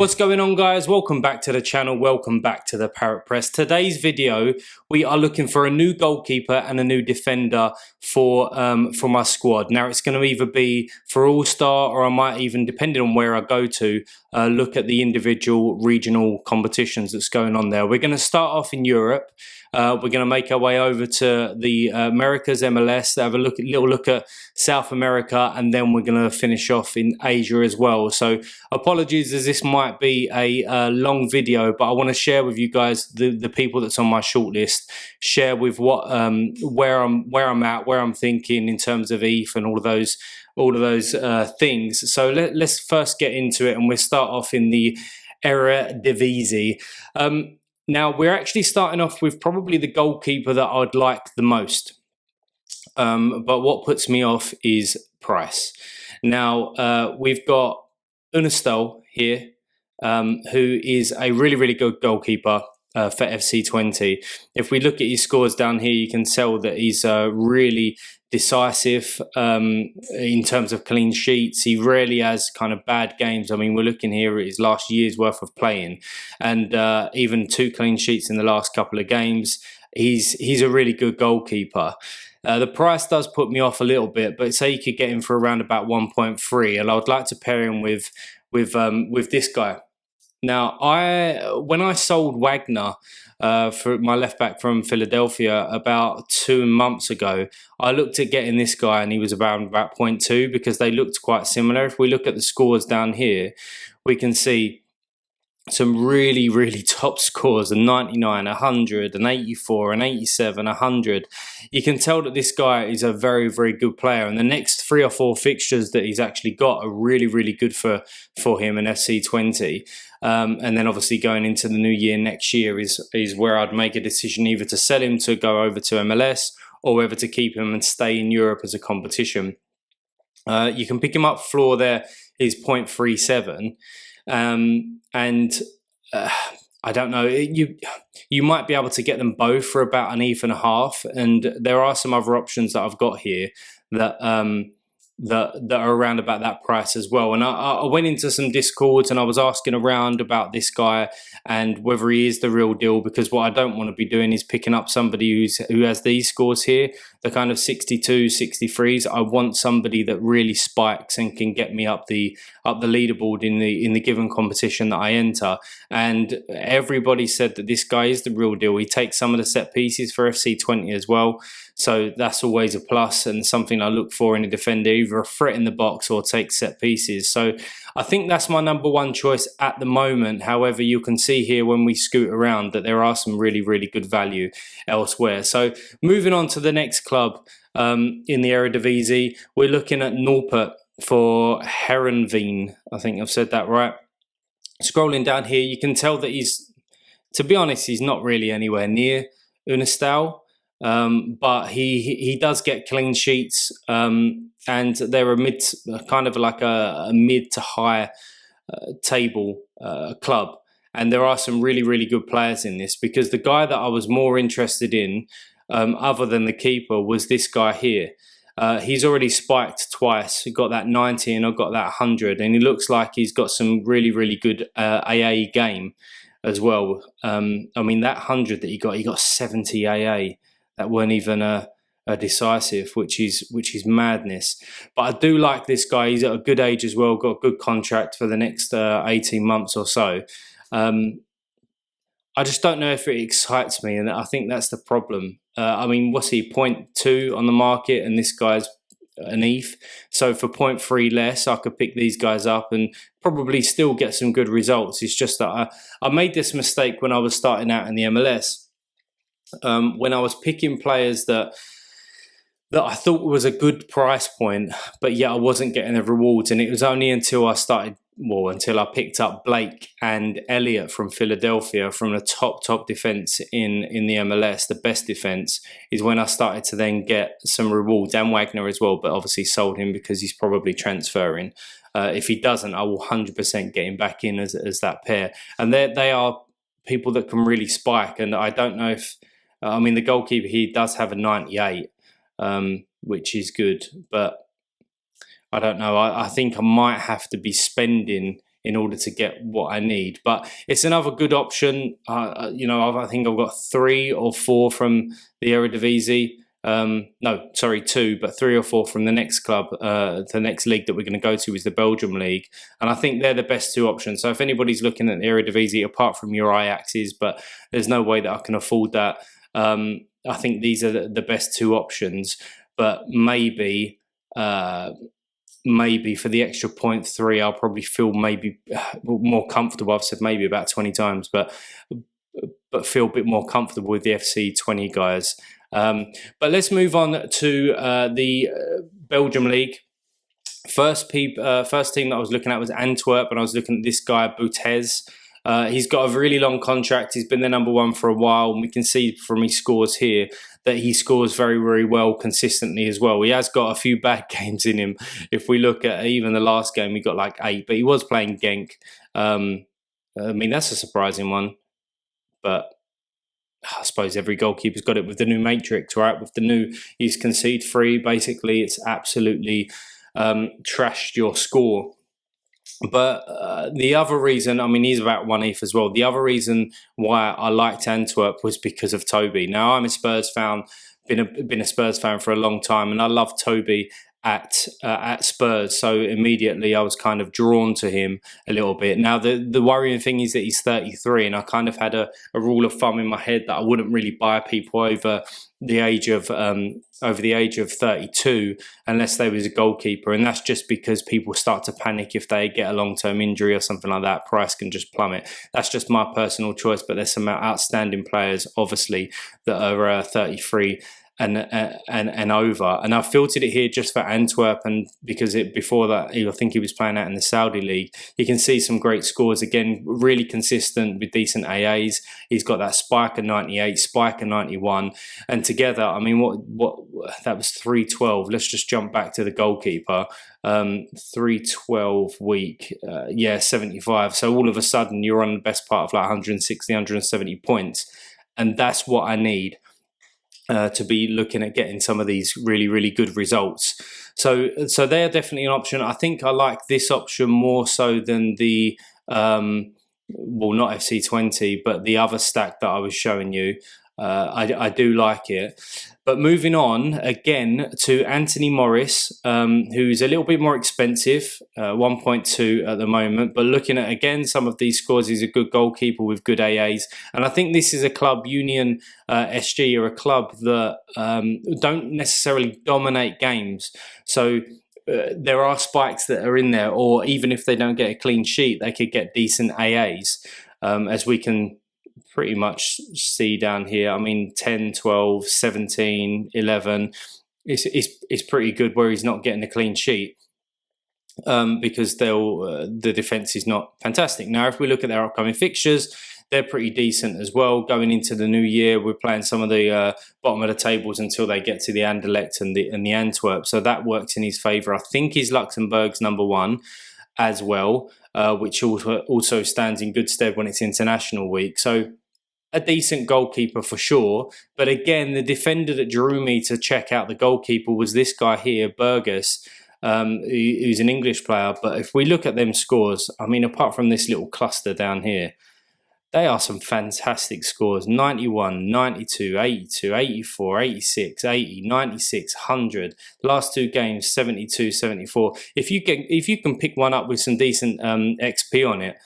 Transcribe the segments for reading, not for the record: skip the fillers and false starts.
What's going on, guys? Welcome back to the channel. Welcome back to the Parrot Press. Today's video, we are looking for a new goalkeeper and a new defender for my squad. Now, it's going to either be for All-Star, or I might even, depending on where I go to, look at the individual regional competitions that's going on there. We're going to start off in Europe. We're going to make our way over to the Americas, MLS, have a little look at South America, and then we're going to finish off in Asia as well. So apologies as this might be a long video, but I want to share with you guys the people that's on my shortlist, share with what where I'm at, where I'm thinking in terms of ETH and all of those things. So let's first get into it, and we'll start off in the Eredivisie. Now, we're actually starting off with probably the goalkeeper that I'd like the most. But what puts me off is price. Now, we've got Unistel here, who is a really good goalkeeper for FC20. If we look at his scores down here, you can tell that he's really decisive in terms of clean sheets. He rarely has kind of bad games. I mean, we're looking here at his last year's worth of playing, and even 2 clean sheets in the last couple of games. He's a really good goalkeeper. The price does put me off a little bit, but say you could get him for around about 1.3, and I would like to pair him with this guy. Now, when I sold Wagner for my left back from Philadelphia about 2 months ago, I looked at getting this guy, and he was about 0.2 because they looked quite similar. If we look at the scores down here, we can see some really top scores: a 99, 100, an 84, an 87, 100. You can tell that this guy is a very good player, and the next 3 or 4 fixtures that he's actually got are really good for him in FC20. And then obviously going into the new year next year is where I'd make a decision either to sell him to go over to MLS, or whether to keep him and stay in Europe as a competition. You can pick him up. Floor there is 0.37. And I don't know, you might be able to get them both for about an ETH&a, and there are some other options that I've got here that that are around about that price as well. And I went into some Discords, and I was asking around about this guy and whether he is the real deal, because what I don't want to be doing is picking up somebody who has these scores here, the kind of 62, 63s. I want somebody that really spikes and can get me up the leaderboard in the given competition that I enter. And everybody said that this guy is the real deal. He takes some of the set pieces for FC20 as well. So that's always a plus, and something I look for in a defender, either a threat in the box or take set pieces. So I think that's my number one choice at the moment. However, you can see here when we scoot around that there are some really good value elsewhere. So moving on to the next club in the Eredivisie, we're looking at Noppert for Heerenveen. I think I've said that right. Scrolling down here, you can tell that to be honest, he's not really anywhere near Unistel. But he does get clean sheets, and they're a kind of like a mid to high table club, and there are some really good players in this, because the guy that I was more interested in, other than the keeper, was this guy here. He's already spiked twice. He got that 90 and I got that 100, and he looks like he's got some really good AA game as well. I mean, that 100 that he got 70 AA. That weren't even a decisive, which is madness. But I do like this guy. He's at a good age as well. Got a good contract for the next 18 months or so. I just don't know if it excites me, and I think that's the problem. I mean, what's he, 0.2 on the market, and this guy's an ETH. So for 0.3 less, I could pick these guys up and probably still get some good results. It's just that I made this mistake when I was starting out in the MLS. When I was picking players that I thought was a good price point, but yet I wasn't getting the rewards. And it was only until until I picked up Blake and Elliott from Philadelphia, from the top defense in the MLS, the best defense, is when I started to then get some rewards, and Wagner as well, but obviously sold him because he's probably transferring. If he doesn't, I will 100% get him back in as that pair. And they are people that can really spike, and I don't know if, I mean, the goalkeeper, he does have a 98, which is good, but I don't know. I think I might have to be spending in order to get what I need. But it's another good option. I think I've got 3 or 4 from the Eredivisie. No, sorry, 2, but 3 or 4 from the next club. The next league that we're going to go to is the Belgium league, and I think they're the best 2 options. So if anybody's looking at the Eredivisie, apart from your Ajaxes, but there's no way that I can afford that. I think these are the best 2 options. But maybe for the extra 0.3, I'll probably feel maybe more comfortable. I've said maybe about 20 times, but feel a bit more comfortable with the FC20 guys. But let's move on to the Belgium league. First team that I was looking at was Antwerp, and I was looking at this guy Boutez. He's got a really long contract. He's been the number 1 for a while, and we can see from his scores here that he scores very, very well consistently as well. He has got a few bad games in him. If we look at even the last game, he got like 8, but he was playing Genk. That's a surprising one, but I suppose every goalkeeper's got it with the new matrix, right? With the new, he's concede free. Basically, it's absolutely trashed your score. But the other reason, he's about 1/8 as well. The other reason why I liked Antwerp was because of Toby. Now, I'm a Spurs fan, been a Spurs fan for a long time, and I love Toby at Spurs. So immediately I was kind of drawn to him a little bit. Now, the worrying thing is that he's 33, and I kind of had a rule of thumb in my head that I wouldn't really buy people over the age of 32 unless they was a goalkeeper, and that's just because people start to panic if they get a long-term injury or something like that. Price can just plummet. That's just my personal choice, but there's some outstanding players obviously that are 33 and over, and I filtered it here just for Antwerp, and because before that I think he was playing out in the Saudi league. You can see some great scores again, really consistent with decent AAs. He's got that spike of 98, spike of 91, and together, what that was 312. Let's just jump back to the goalkeeper. 312 week, 75. So all of a sudden you're on the best part of like 160, 170 points, and that's what I need to be looking at getting some of these really, really good results. So they're definitely an option. I think I like this option more so than the not FC20, but the other stack that I was showing you. I do like it. But moving on again to Anthony Morris, who's a little bit more expensive, 1.2 at the moment. But looking at, again, some of these scores, he's a good goalkeeper with good AAs. And I think this is a club, Union SG, are a club that don't necessarily dominate games. So there are spikes that are in there, or even if they don't get a clean sheet, they could get decent AAs, as we can pretty much see down here. 10, 12, 17, 11. It's pretty good where he's not getting a clean sheet, because the defence is not fantastic. Now, if we look at their upcoming fixtures, they're pretty decent as well. Going into the new year, we're playing some of the bottom of the tables until they get to the Anderlecht and the Antwerp. So that works in his favour. I think he's Luxembourg's number 1 as well, which also stands in good stead when it's international week. So a decent goalkeeper for sure. But again, the defender that drew me to check out the goalkeeper was this guy here, Burgess, who's an English player. But if we look at them scores, apart from this little cluster down here, they are some fantastic scores. 91, 92, 82, 84, 86, 80, 96, 100. The last 2 games, 72, 74. If you can pick one up with some decent XP on it,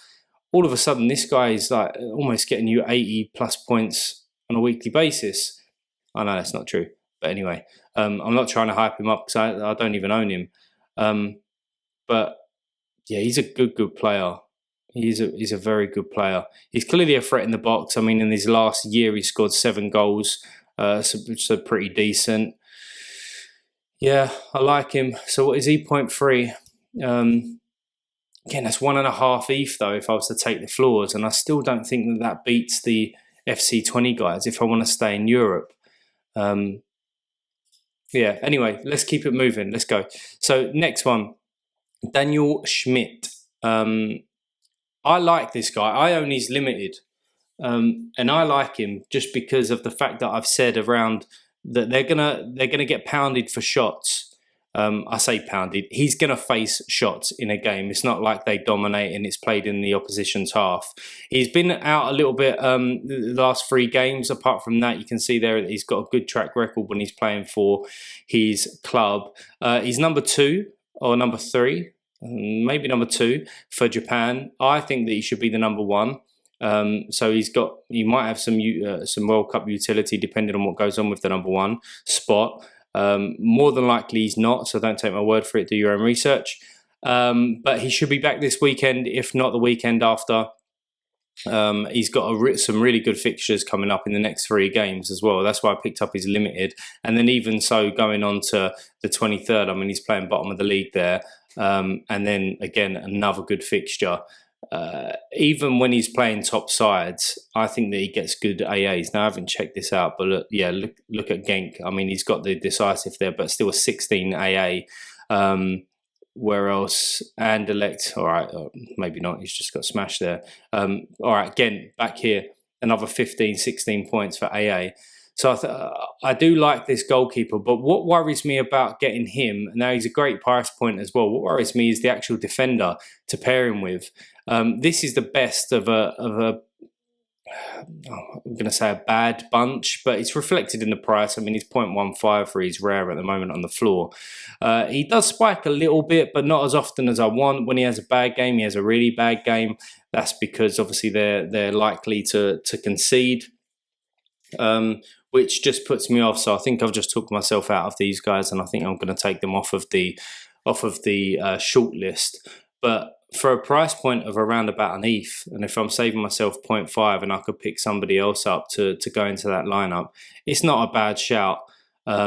all of a sudden this guy is like almost getting you 80 plus points on a weekly basis. I know that's not true, but anyway, I'm not trying to hype him up because I don't even own him. But yeah, he's a good player. He's a very good player. He's clearly a threat in the box. In his last year, he scored 7 goals, so pretty decent. Yeah, I like him. So what is he? 0.3. Again, that's 1.5 ETH though, if I was to take the floors, and I still don't think that beats the FC20 guys if I want to stay in Europe. Anyway, let's keep it moving. Let's go. So next one, Daniel Schmidt. I like this guy. I own his limited, and I like him just because of the fact that I've said around that they're gonna get pounded for shots. I say pounded. He's going to face shots in a game. It's not like they dominate and it's played in the opposition's half. He's been out a little bit the last 3 games. Apart from that, you can see there that he's got a good track record when he's playing for his club. He's number 2 or number 3, maybe number 2 for Japan. I think that he should be the number 1. So he might have some World Cup utility depending on what goes on with the number 1 spot. More than likely he's not, so don't take my word for it, do your own research. But he should be back this weekend, if not the weekend after. He's got some really good fixtures coming up in the next 3 games as well. That's why I picked up his limited. And then even so, going on to the 23rd, I mean, he's playing bottom of the league there. And then again, another good fixture. Even when he's playing top sides, I think that he gets good AAs. Now, I haven't checked this out, but look at Genk. I mean, he's got the decisive there, but still a 16 AA. Where else? Anderlecht, all right, maybe not. He's just got smashed there. All right, Genk back here, another 15, 16 points for AA. So I do like this goalkeeper, but what worries me about getting him, now he's a great price point as well, what worries me is the actual defender to pair him with. This is the best of I'm going to say a bad bunch, but it's reflected in the price. I mean, he's 0.15 for his rare at the moment on the floor. He does spike a little bit, but not as often as I want. When he has a bad game, he has a really bad game. That's because obviously they're likely to concede. Which just puts me off. So I think I've just took myself out of these guys, and I think I'm going to take them off of the short list. But for a price point of around about an ETH, and if I'm saving myself 0.5 and I could pick somebody else up to go into that lineup, it's not a bad shout. But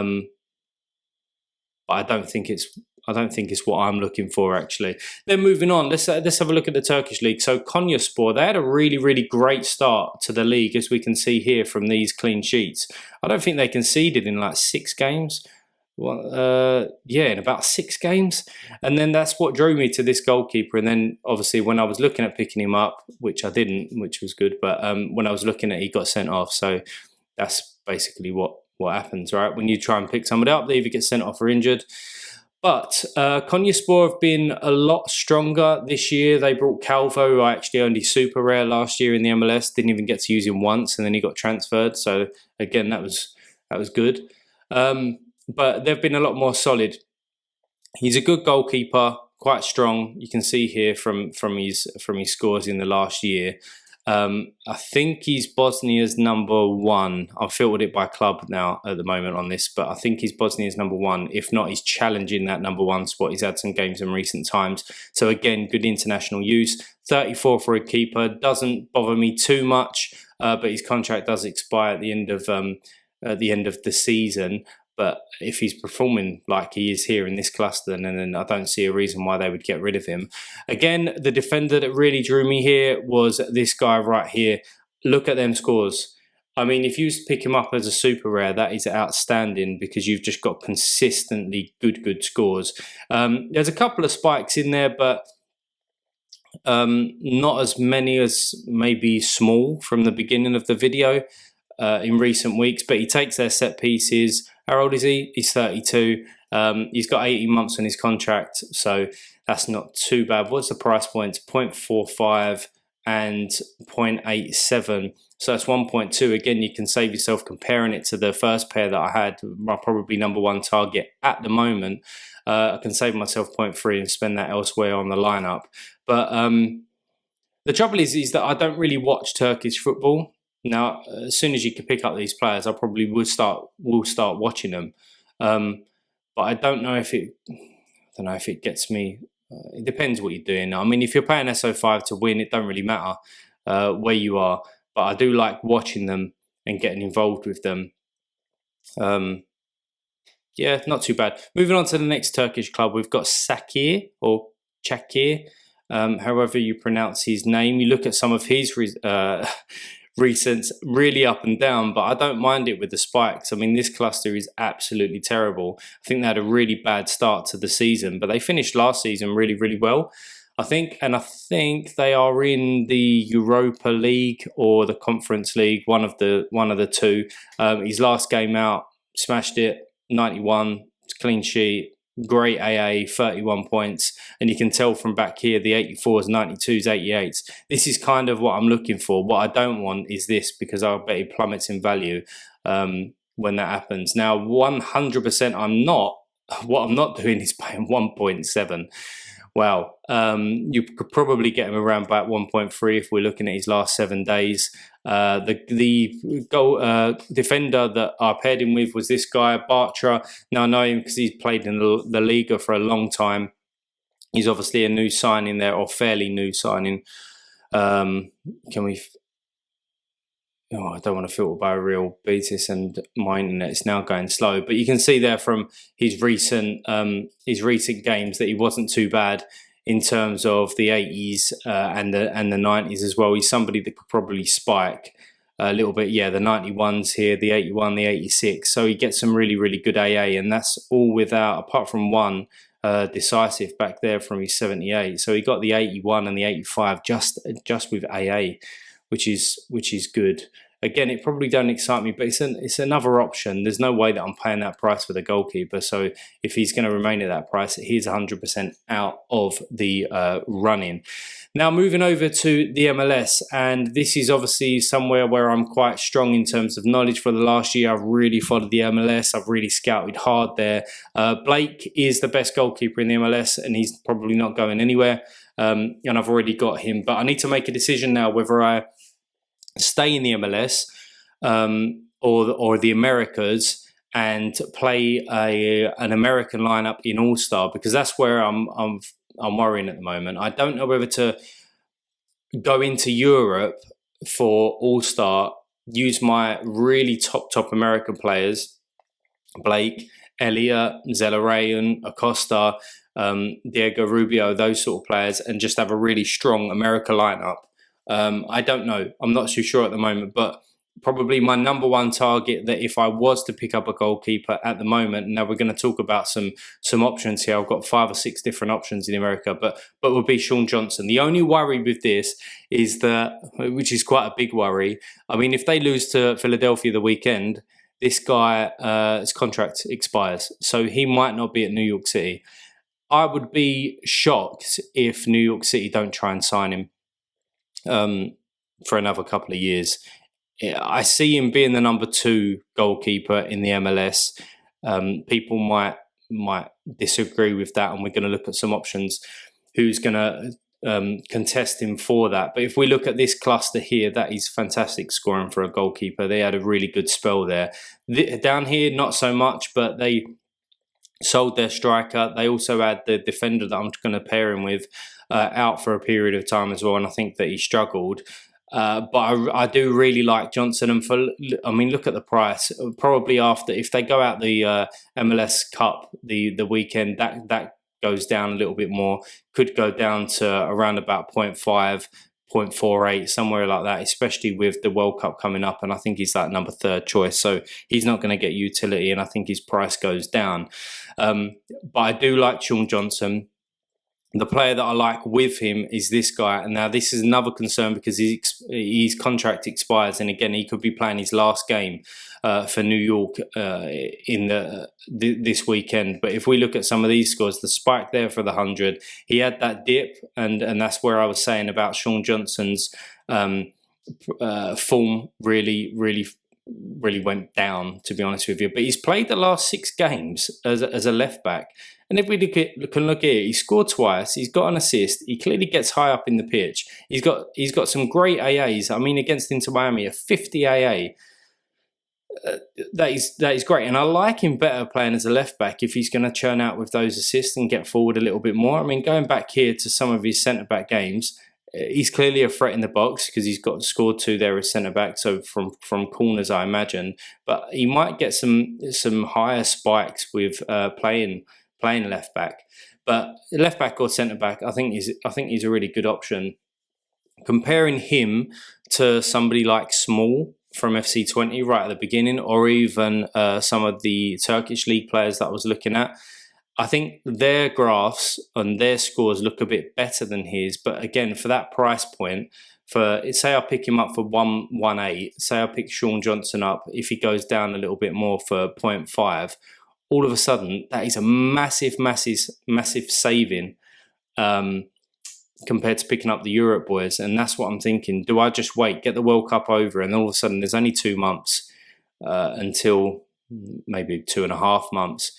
I don't think it's what I'm looking for, actually. Then moving on, let's have a look at the Turkish league. So Konyaspor, they had a really, really great start to the league, as we can see here from these clean sheets. I don't think they conceded in like 6 games. Well, in about 6 games. And then that's what drew me to this goalkeeper. And then obviously when I was looking at picking him up, which I didn't, which was good, but when I was looking at it, he got sent off. So that's basically what happens, right? When you try and pick somebody up, they either get sent off or injured. But Konyaspor have been a lot stronger this year. They brought Calvo, who I actually owned his super rare last year in the MLS. Didn't even get to use him once, and then he got transferred. So again, that was good. But they've been a lot more solid. He's a good goalkeeper, quite strong. You can see here from his scores in the last year. I think he's Bosnia's number 1. I've filtered it by club now at the moment on this, but I think he's Bosnia's number 1. If not, he's challenging that number 1 spot. He's had some games in recent times. So again, good international use. 34 for a keeper. Doesn't bother me too much, but his contract does expire at the end of the season. But if he's performing like he is here in this cluster, then I don't see a reason why they would get rid of him. Again, the defender that really drew me here was this guy right here. Look at them scores. I mean, if you pick him up as a super rare, that is outstanding because you've just got consistently good scores. There's a couple of spikes in there, but not as many as maybe Small from the beginning of the video in recent weeks. But he takes their set pieces. How old is he? He's 32. He's got 18 months on his contract, so that's not too bad. What's the price points? 0.45 and 0.87. So that's 1.2. Again, you can save yourself comparing it to the first pair that I had, my probably number 1 target at the moment. I can save myself 0.3 and spend that elsewhere on the lineup. But the trouble is that I don't really watch Turkish football. Now, as soon as you can pick up these players, I probably will start watching them. But I don't know if it gets me. It depends what you're doing. I mean, if you're playing SO5 to win, it don't really matter where you are. But I do like watching them and getting involved with them. Yeah, not too bad. Moving on to the next Turkish club, we've got Sakir or Çakır, however you pronounce his name. You look at some of his recents, really up and down, but I don't mind it with the spikes. I mean, this cluster is absolutely terrible. I think they had a really bad start to the season, but they finished last season really, really well, I think. And I think they are in the Europa League or the Conference League, one of the two. His last game out, smashed it, 91, clean sheet, great AA, 31 points, and you can tell from back here the 84s, 92s, 88s. This is kind of what I'm looking for. What I don't want is this, because I bet he plummets in value when that happens. Now 100% I'm not, what I'm not doing is paying 1.7. Wow, you could probably get him around about 1.3 if we're looking at his last 7 days. The goal defender that I paired him with was this guy, Bartra. Now I know him because he's played in the Liga for a long time. He's obviously a new signing there, or fairly new signing. Can we? Oh, I don't want to filter by Real Betis, and my internet is now going slow. But you can see there from his recent games that he wasn't too bad in terms of the 80s and the 90s as well. He's somebody that could probably spike a little bit. Yeah, the 91s here, the 81, the 86. So he gets some really, really good AA, and that's all without, apart from one decisive back there from his 78. So he got the 81 and the 85 just with AA, which is good. Again, it probably don't excite me, but it's another option. There's no way that I'm paying that price for the goalkeeper. So if he's going to remain at that price, he's 100% out of the running. Now moving over to the MLS, and this is obviously somewhere where I'm quite strong in terms of knowledge. For the last year, I've really followed the MLS. I've really scouted hard there. Blake is the best goalkeeper in the MLS, and he's probably not going anywhere. And I've already got him, but I need to make a decision now whether I stay in the MLS or the Americas and play an American lineup in All-Star, because that's where I'm worrying at the moment. I don't know whether to go into Europe for All-Star, use my really top American players, Blake, Elliott, Zelarayan, Acosta, Diego Rubio, those sort of players, and just have a really strong America lineup. I don't know. I'm not too sure at the moment, but probably my number one target, that if I was to pick up a goalkeeper at the moment, now we're going to talk about some options here. I've got 5 or 6 different options in America, but would be Sean Johnson. The only worry with this is that, which is quite a big worry, I mean, if they lose to Philadelphia the weekend, this guy, his contract expires, so he might not be at New York City. I would be shocked if New York City don't try and sign him for another couple of years. I see him being the number 2 goalkeeper in the MLS. People might disagree with that, and we're going to look at some options who's going to contest him for that. But if we look at this cluster here, that is fantastic scoring for a goalkeeper. They had a really good spell there. Down here, not so much, but they sold their striker. They also had the defender that I'm going to pair him with out for a period of time as well, and I think that he struggled. But I do really like Johnson, and look at the price. Probably after, if they go out the MLS Cup the weekend, that goes down a little bit more. Could go down to around about 0.5, 0.48, somewhere like that, especially with the World Cup coming up, and I think he's that number 3rd choice, so he's not going to get utility, and I think his price goes down. But I do like Sean Johnson. The player that I like with him is this guy, and now this is another concern because his contract expires, and again he could be playing his last game for New York in this weekend. But if we look at some of these scores, the spike there for the 100, he had that dip, and that's where I was saying about Sean Johnson's form really went down, to be honest with you. But he's played the last 6 games as a left back, and if we look here, he scored twice, he's got an assist, he clearly gets high up in the pitch, he's got some great AAs. I mean, against Inter Miami, a 50 AA. That is great, and I like him better playing as a left back if he's going to churn out with those assists and get forward a little bit more. I mean, going back here to some of his centre back games, he's clearly a threat in the box because he's got scored 2 there as centre back, so from corners, I imagine. But he might get some higher spikes with playing left back. But left back or centre back, I think he's a really good option. Comparing him to somebody like Small from FC20 right at the beginning, or even some of the Turkish league players that I was looking at, I think their graphs and their scores look a bit better than his. But again, for that price point, say I pick him up for 118, say I pick Sean Johnson up, if he goes down a little bit more for 0.5, all of a sudden, that is a massive, massive, massive saving compared to picking up the Europe boys. And that's what I'm thinking. Do I just wait, get the World Cup over, and all of a sudden there's only 2 months until maybe 2.5 months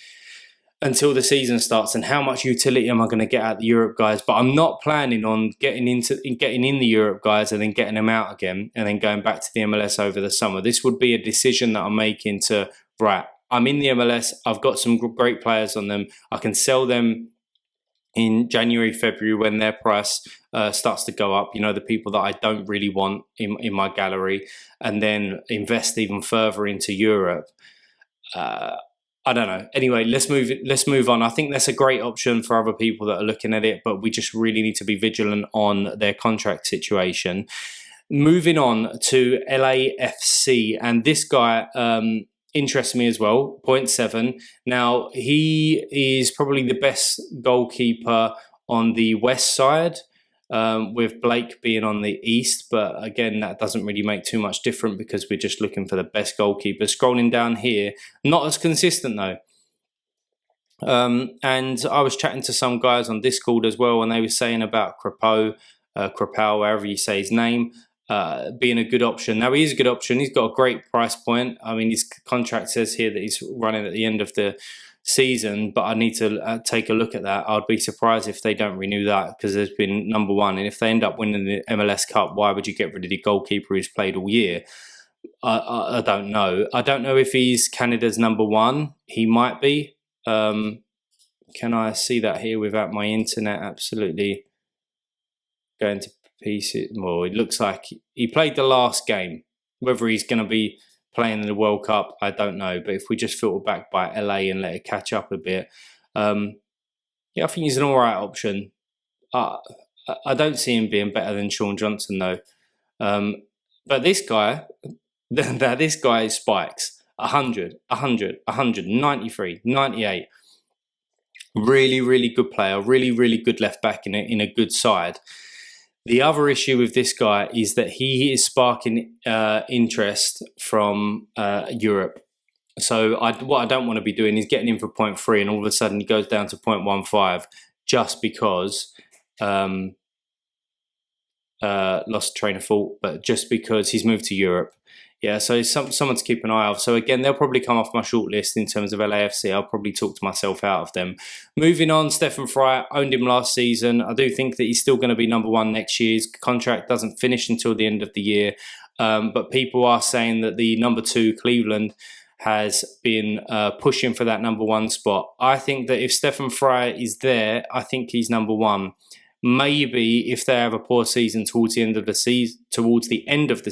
until the season starts, and how much utility am I going to get out of the Europe guys? But I'm not planning on getting in the Europe guys and then getting them out again and then going back to the MLS over the summer. This would be a decision that I'm making to, right, I'm in the MLS, I've got some great players on them, I can sell them in January, February when their price starts to go up, the people that I don't really want in my gallery, and then invest even further into Europe. I don't know. Anyway, let's move on. I think that's a great option for other people that are looking at it, but we just really need to be vigilant on their contract situation. Moving on to LAFC, and this guy interests me as well, 0.7. Now, he is probably the best goalkeeper on the west side, with Blake being on the east, but again, that doesn't really make too much difference because we're just looking for the best goalkeeper. Scrolling down here, not as consistent though. And I was chatting to some guys on Discord as well, and they were saying about Crepeau, however you say his name, being a good option. Now, he is a good option. He's got a great price point. I mean, his contract says here that he's running at the end of the season, but I need to take a look at that. I'd be surprised if they don't renew that because there's been number one, and if they end up winning the MLS Cup, why would you get rid of the goalkeeper who's played all year? I don't know. I don't know if he's Canada's number one. He might be. Can I see that here without my internet absolutely going to pieces? Well, it looks like he played the last game. Whether he's going to be playing in the World Cup, I don't know. But if we just filter back by LA and let it catch up a bit, yeah, I think he's an all right option. I don't see him being better than Sean Johnson though. But this guy, this guy spikes 100, 100, 100, 93, 98. Really, really good player. Really, really good left back in a good side. The other issue with this guy is that he is sparking interest from Europe. So what I don't want to be doing is getting him for 0.3 and all of a sudden he goes down to 0.15 just because lost train of thought, but just because he's moved to Europe. Yeah, so someone to keep an eye of. So again, they'll probably come off my short list in terms of LAFC. I'll probably talk to myself out of them. Moving on, Stefan Frei, owned him last season. I do think that he's still going to be number one next year. His contract doesn't finish until the end of the year. But people are saying that the number 2, Cleveland, has been pushing for that number 1 spot. I think that if Stefan Frei is there, I think he's number 1. Maybe if they have a poor season towards the end of the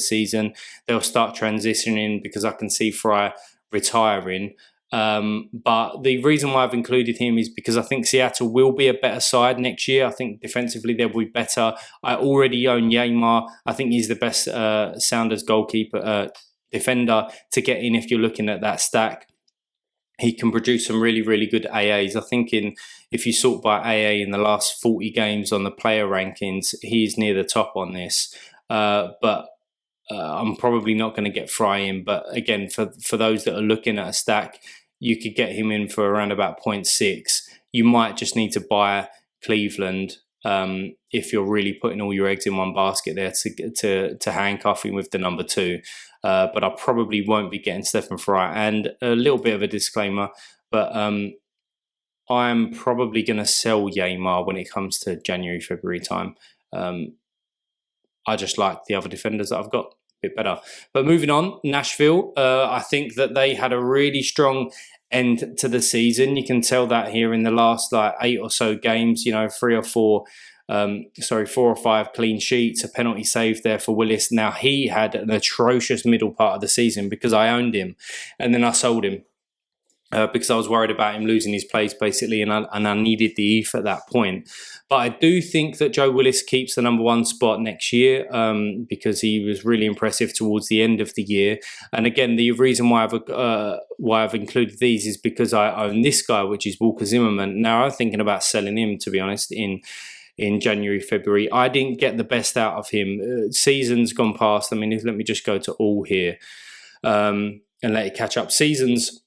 season, they'll start transitioning because I can see Frei retiring. But the reason why I've included him is because I think Seattle will be a better side next year. I think defensively they'll be better. I already own Yeimar. I think he's the best Sounders goalkeeper defender to get in if you're looking at that stack. He can produce some really, really good AAs. I think if you sort by AA in the last 40 games on the player rankings, he's near the top on this. But I'm probably not going to get Frei in. But again, for those that are looking at a stack, you could get him in for around about 0.6. You might just need to buy Cleveland if you're really putting all your eggs in one basket there to handcuff him with the number 2. But I probably won't be getting Stefan Frei. And a little bit of a disclaimer, but I'm probably going to sell Yeimar when it comes to January, February time. I just like the other defenders that I've got a bit better. But moving on, Nashville, I think that they had a really strong end to the season. You can tell that here in the last 8 or so games, 4 or 5 clean sheets, a penalty save there for Willis. Now, he had an atrocious middle part of the season because I owned him and then I sold him because I was worried about him losing his place, basically, and I needed the ETH at that point. But I do think that Joe Willis keeps the number 1 spot next year because he was really impressive towards the end of the year. And again, the reason why I've included these is because I own this guy, which is Walker Zimmerman. Now, I'm thinking about selling him, to be honest, in January, February. I didn't get the best out of him. Season's gone past. I mean, let me just go to all here and let it catch up. Seasons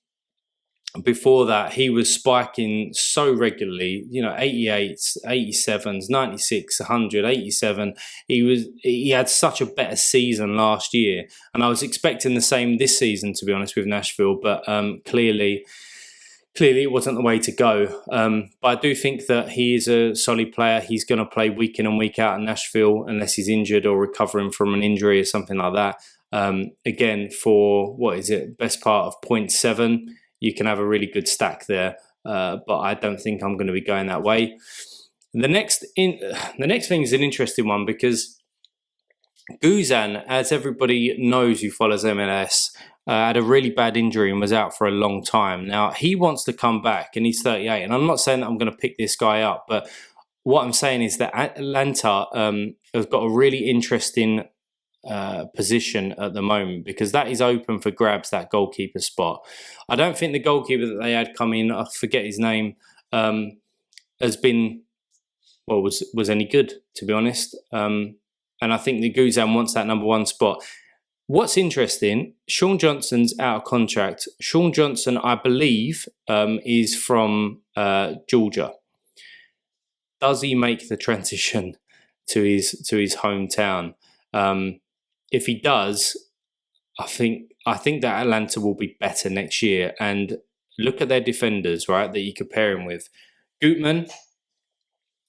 before that, he was spiking so regularly, 88s, 87s, 96, 100, 87. He had such a better season last year, and I was expecting the same this season, to be honest, with Nashville, but clearly it wasn't the way to go. But I do think that he is a solid player. He's going to play week in and week out in Nashville unless he's injured or recovering from an injury or something like that. Again, for best part of 0.7, you can have a really good stack there. But I don't think I'm going to be going that way. The next thing is an interesting one, because Guzan, as everybody knows who follows MLS, had a really bad injury and was out for a long time. Now, he wants to come back, and he's 38. And I'm not saying that I'm going to pick this guy up, but what I'm saying is that Atlanta has got a really interesting position at the moment, because that is open for grabs, that goalkeeper spot. I don't think the goalkeeper that they had come in, I forget his name, has been, was any good, to be honest. And I think that Guzan wants that number one spot. What's interesting, Sean Johnson's out of contract. Sean Johnson, I believe, is from Georgia. Does he make the transition to his hometown? If he does, I think that Atlanta will be better next year. And look at their defenders, right, that you compare him with. Gutman,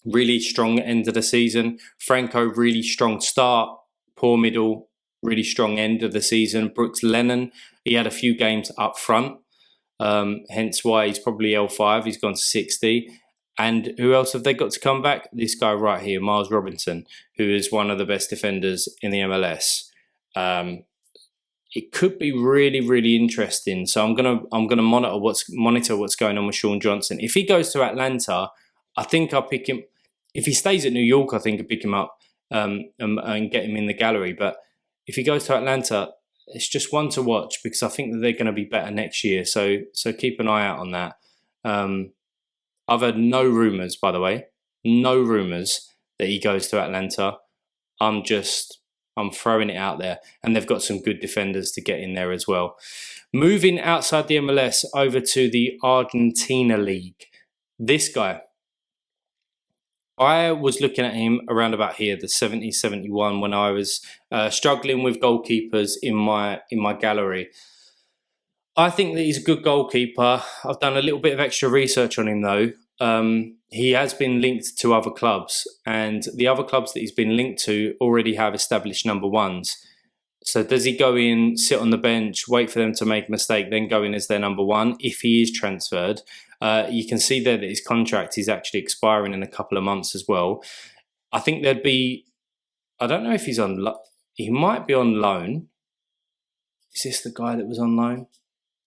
really strong end of the season. Franco, really strong start. Poor middle, really strong end of the season. Brooks Lennon, he had a few games up front, hence why he's probably L5. He's gone to 60. And who else have they got to come back? This guy right here, Miles Robinson, who is one of the best defenders in the MLS. It could be really, really interesting. So I'm gonna monitor what's going on with Sean Johnson. If he goes to Atlanta, I think I'll pick him. If he stays at New York, I think I'll pick him up and get him in the gallery. But if he goes to Atlanta, it's just one to watch, because I think that they're going to be better next year. So keep an eye out on that. I've heard no rumours, by the way, no rumours that he goes to Atlanta. I'm throwing it out there, and they've got some good defenders to get in there as well. Moving outside the MLS over to the Argentina League. This guy, I was looking at him around about here, the 70, 71, when I was struggling with goalkeepers in my gallery. I think that he's a good goalkeeper. I've done a little bit of extra research on him, though. He has been linked to other clubs, and the other clubs that he's been linked to already have established number ones. So does he go in, sit on the bench, wait for them to make a mistake, then go in as their number one if he is transferred? You can see there that his contract is actually expiring in a couple of months as well. I think there'd be, I don't know if he's on, he might be on loan. Is this the guy that was on loan?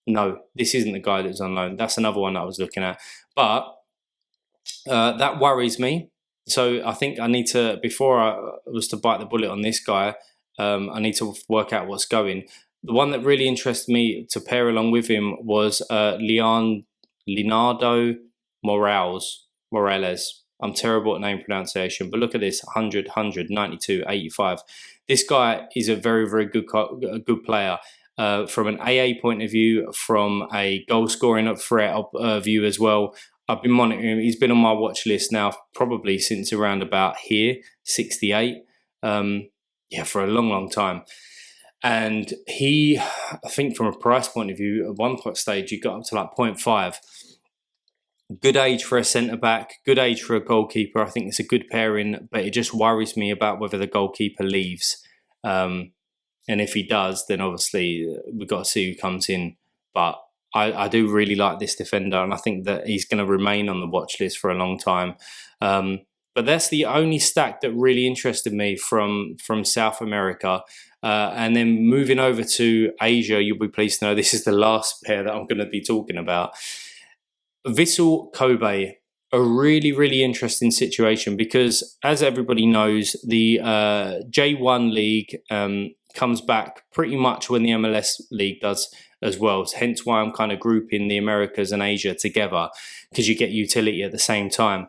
No, this isn't the guy that was on loan. That's another one that I was looking at. But that worries me. So I think I need to, before I was to bite the bullet on this guy, I need to work out what's going. The one that really interested me to pair along with him was Leonardo Morales. I'm terrible at name pronunciation, but look at this: 100, 100, 92, 85. This guy is a very, very good player. From an AA point of view, from a goal scoring threat view as well. I've been monitoring him. He's been on my watch list now probably since around about here, 68. For a long, long time. And he, I think from a price point of view, at one stage, he got up to like 0.5. Good age for a centre-back, good age for a goalkeeper. I think it's a good pairing, but it just worries me about whether the goalkeeper leaves. And if he does, then obviously we've got to see who comes in. But I do really like this defender, and I think that he's going to remain on the watch list for a long time. But that's the only stack that really interested me from South America. And then moving over to Asia, you'll be pleased to know this is the last pair that I'm going to be talking about. Vissel Kobe, a really, really interesting situation, because as everybody knows, the J1 league comes back pretty much when the MLS league does as well. Hence why I'm kind of grouping the Americas and Asia together, because you get utility at the same time.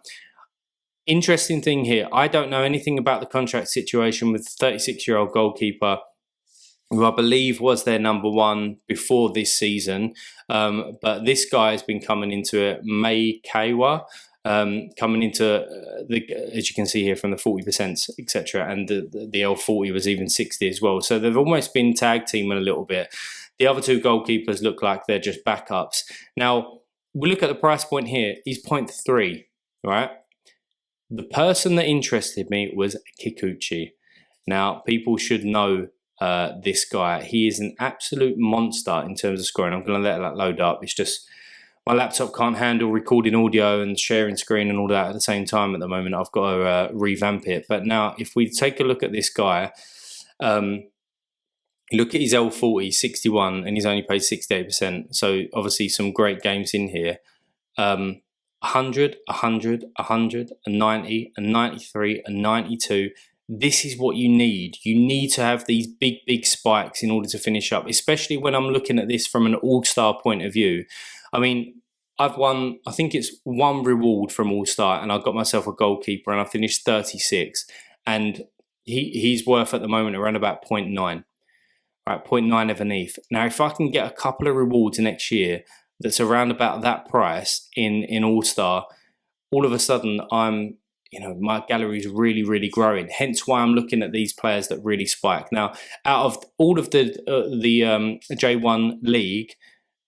Interesting thing here, I don't know anything about the contract situation with the 36-year-old goalkeeper. who I believe was their number one before this season. But this guy has been coming into it, May Kawa, coming into as you can see here, from the 40%, etc. And the L40 was even 60 as well. So they've almost been tag teaming a little bit. The other two goalkeepers look like they're just backups. Now, we look at the price point here. He's 0.3, right? The person that interested me was Kikuchi. Now, people should know this guy. He is an absolute monster in terms of scoring. I'm going to let that load up. It's just my laptop can't handle recording audio and sharing screen and all that at the same time at the moment. I've got to revamp it. But now, if we take a look at this guy, look at his L40, 61, and he's only paid 68%. So obviously some great games in here. 100, 100, 100, and 90, and 93, and 92. This is what you need. You need to have these big spikes in order to finish up, especially when I'm looking at this from an all-star point of view. I mean, I've won, I think it's one reward from all-star, and I got myself a goalkeeper, and I finished 36, and he's worth at the moment around about 0.9. Right, 0.9 underneath. Now, if I can get a couple of rewards next year that's around about that price in all-star, all of a sudden my gallery is really growing. Hence why I'm looking at these players that really spike. Now, out of all of the J1 league,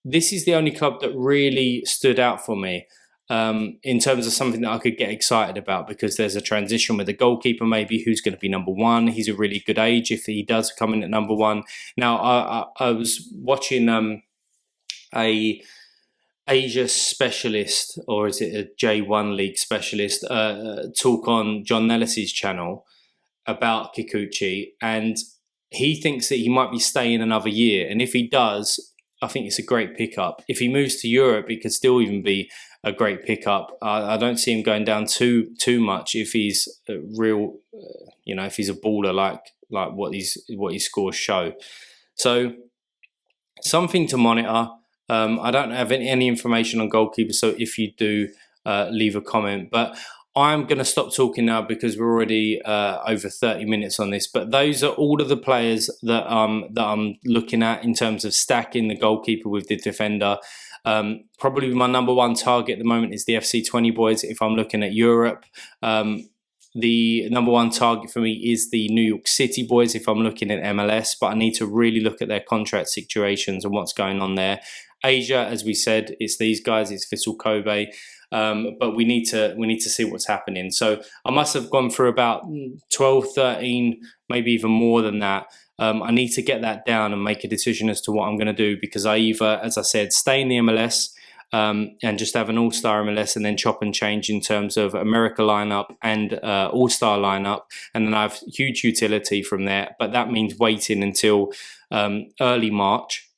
this is the only club that really stood out for me in terms of something that I could get excited about, because there's a transition with a goalkeeper maybe who's going to be number one. He's a really good age if he does come in at number one. Now, I was watching a Asia specialist, or is it a J1 league specialist, talk on John Nellis's channel about Kikuchi, and he thinks that he might be staying another year, and if he does, I think it's a great pickup. If he moves to Europe, it could still even be a great pickup. I don't see him going down too much if he's a real, if he's a baller like what his scores show. So something to monitor. I don't have any information on goalkeepers, so if you do, leave a comment. But I'm going to stop talking now because we're already over 30 minutes on this. But those are all of the players that I'm looking at in terms of stacking the goalkeeper with the defender. Probably my number one target at the moment is the FC20 boys. If I'm looking at Europe, the number one target for me is the New York City boys if I'm looking at MLS. But I need to really look at their contract situations and what's going on there. Asia, as we said, it's these guys. It's Vissel Kobe. But we need to see what's happening. So I must have gone through about 12, 13, maybe even more than that. I need to get that down and make a decision as to what I'm going to do, because I either, as I said, stay in the MLS and just have an all-star MLS and then chop and change in terms of America lineup and all-star lineup, and then I have huge utility from there. But that means waiting until early March.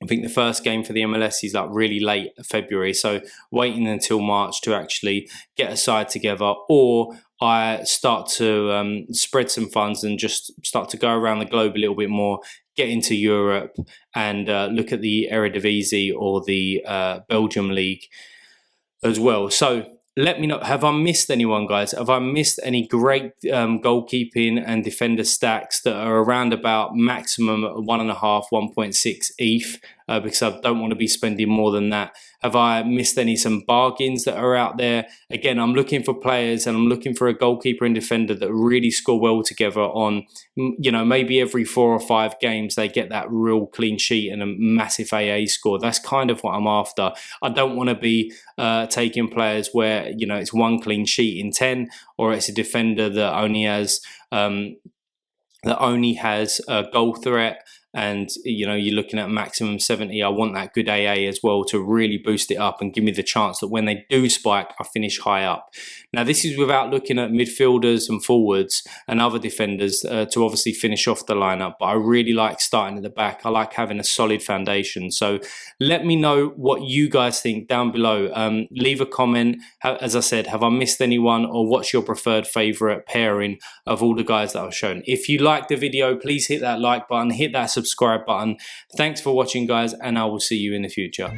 I think the first game for the MLS is like really late February, so waiting until March to actually get a side together, or I start to spread some funds and just start to go around the globe a little bit more, get into Europe and look at the Eredivisie or the Belgium League as well. So let me know, have I missed anyone, guys? Have I missed any great goalkeeping and defender stacks that are around about maximum 1.5, 1.6 ETH? Because I don't want to be spending more than that. Have I missed some bargains that are out there? Again, I'm looking for players and I'm looking for a goalkeeper and defender that really score well together on, maybe every 4 or 5 games they get that real clean sheet and a massive AA score. That's kind of what I'm after. I don't want to be taking players where, it's 1 clean sheet in 10, or it's a defender that only has a goal threat, and you're looking at maximum 70. I want that good AA as well to really boost it up and give me the chance that when they do spike, I finish high up. Now, this is without looking at midfielders and forwards and other defenders to obviously finish off the lineup, but I really like starting at the back. I like having a solid foundation. So let me know what you guys think down below. Leave a comment. As I said, have I missed anyone, or what's your preferred favorite pairing of all the guys that I've shown? If you liked the video, please hit that like button, hit that subscribe button. Thanks for watching, guys, and I will see you in the future.